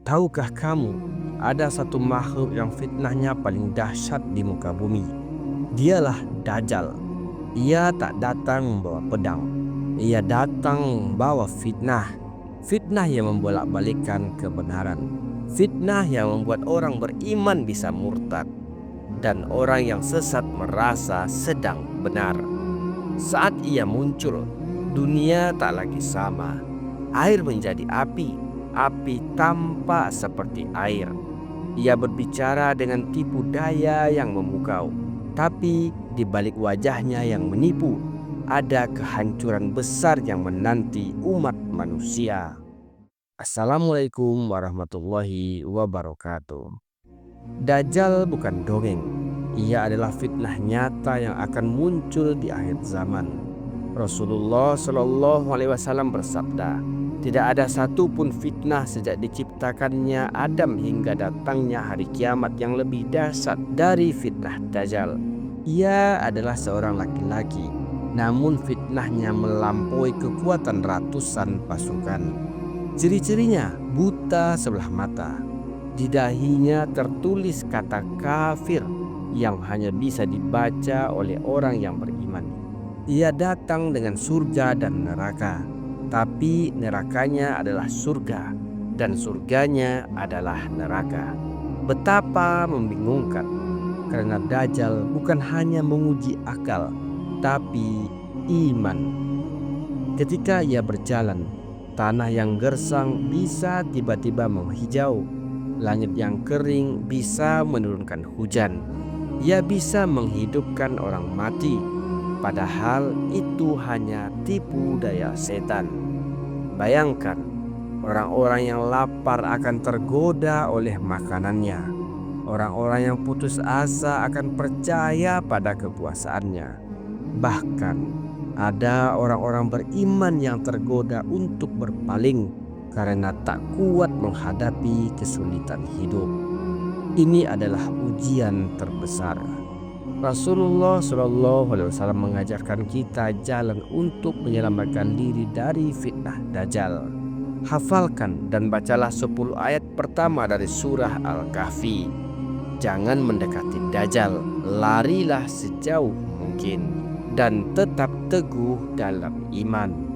Tahukah kamu, ada satu makhluk yang fitnahnya paling dahsyat di muka bumi? Dialah Dajjal. Ia tak datang membawa pedang. Ia datang membawa fitnah. Fitnah yang membolak-balikkan kebenaran. Fitnah yang membuat orang beriman bisa murtad. Dan orang yang sesat merasa sedang benar. Saat ia muncul, dunia tak lagi sama. Air menjadi api, api tampak seperti air. Ia berbicara dengan tipu daya yang memukau, tapi di balik wajahnya yang menipu, ada kehancuran besar yang menanti umat manusia. Assalamualaikum warahmatullahi wabarakatuh. Dajjal bukan dongeng. Ia adalah fitnah nyata yang akan muncul di akhir zaman. Rasulullah Shallallahu Alaihi Wasallam bersabda, tidak ada satupun fitnah sejak diciptakannya Adam hingga datangnya hari kiamat yang lebih dahsyat dari fitnah Dajjal. Ia adalah seorang laki-laki, namun fitnahnya melampaui kekuatan ratusan pasukan. Ciri-cirinya buta sebelah mata. Di dahinya tertulis kata kafir yang hanya bisa dibaca oleh orang yang beriman. Ia datang dengan surga dan neraka, tapi nerakanya adalah surga dan surganya adalah neraka. Betapa membingungkan, karena Dajjal bukan hanya menguji akal, tapi iman. Ketika ia berjalan, tanah yang gersang bisa tiba-tiba menghijau. Langit yang kering bisa menurunkan hujan. Ia bisa menghidupkan orang mati, padahal itu hanya tipu daya setan. Bayangkan, orang-orang yang lapar akan tergoda oleh makanannya. Orang-orang yang putus asa akan percaya pada kekuasaannya. Bahkan, ada orang-orang beriman yang tergoda untuk berpaling karena tak kuat menghadapi kesulitan hidup. Ini adalah ujian terbesar. Rasulullah SAW mengajarkan kita jalan untuk menyelamatkan diri dari fitnah Dajjal. Hafalkan dan bacalah 10 ayat pertama dari surah Al-Kahfi. Jangan mendekati Dajjal, larilah sejauh mungkin dan tetap teguh dalam iman.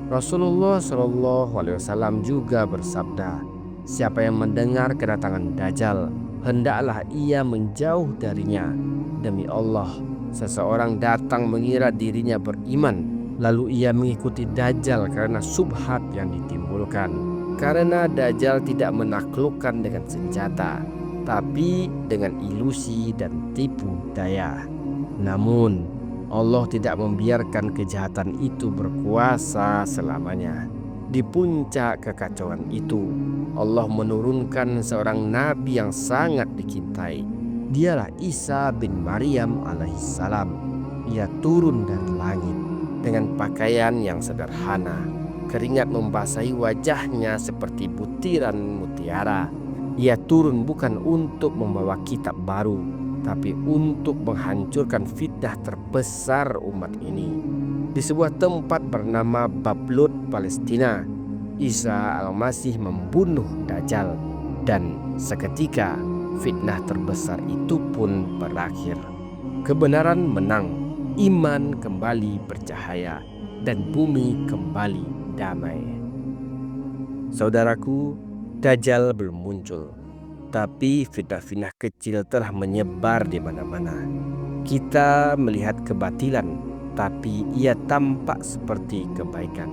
Rasulullah SAW juga bersabda, siapa yang mendengar kedatangan Dajjal, hendaklah ia menjauh darinya. Demi Allah, seseorang datang mengira dirinya beriman, lalu ia mengikuti Dajjal karena subhat yang ditimbulkan. Karena Dajjal tidak menaklukkan dengan senjata, tapi dengan ilusi dan tipu daya. Namun, Allah tidak membiarkan kejahatan itu berkuasa selamanya. Di puncak kekacauan itu, Allah menurunkan seorang nabi yang sangat dicintai. Dialah Isa bin Maryam alaihissalam. Ia turun dari langit dengan pakaian yang sederhana. Keringat membasahi wajahnya seperti butiran mutiara. Ia turun bukan untuk membawa kitab baru, tapi untuk menghancurkan fitnah terbesar umat ini. Di sebuah tempat bernama Bablut, Palestina, Isa Al-Masih membunuh Dajjal, dan seketika fitnah terbesar itu pun berakhir. Kebenaran menang, iman kembali bercahaya, dan bumi kembali damai. Saudaraku, Dajjal belum muncul, tapi fitnah-fitnah kecil telah menyebar di mana-mana. Kita melihat kebatilan, tapi ia tampak seperti kebaikan.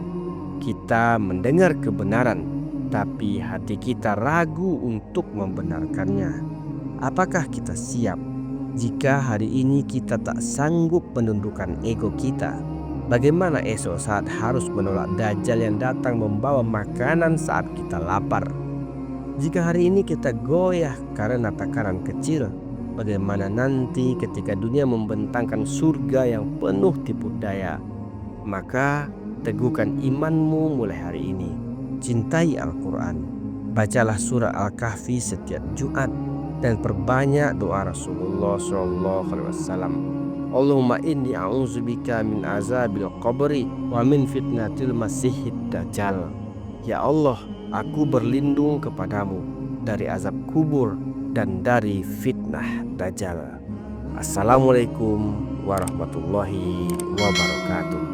Kita mendengar kebenaran, tapi hati kita ragu untuk membenarkannya. Apakah kita siap jika hari ini kita tak sanggup menundukkan ego kita? Bagaimana esok saat harus menolak Dajjal yang datang membawa makanan saat kita lapar? Jika hari ini kita goyah karena takaran kecil, bagaimana nanti ketika dunia membentangkan surga yang penuh tipu daya? Maka teguhkan imanmu mulai hari ini. Cintai Al-Quran, bacalah surah Al-Kahfi setiap Jumat, dan perbanyak doa Rasulullah SAW. Allahumma inni a'udzubika min azabil qabri wa min fitnatil masihid dajjal. Ya Allah, Aku berlindung kepadamu dari azab kubur dan dari fitnah Dajjal. Assalamualaikum warahmatullahi wabarakatuh.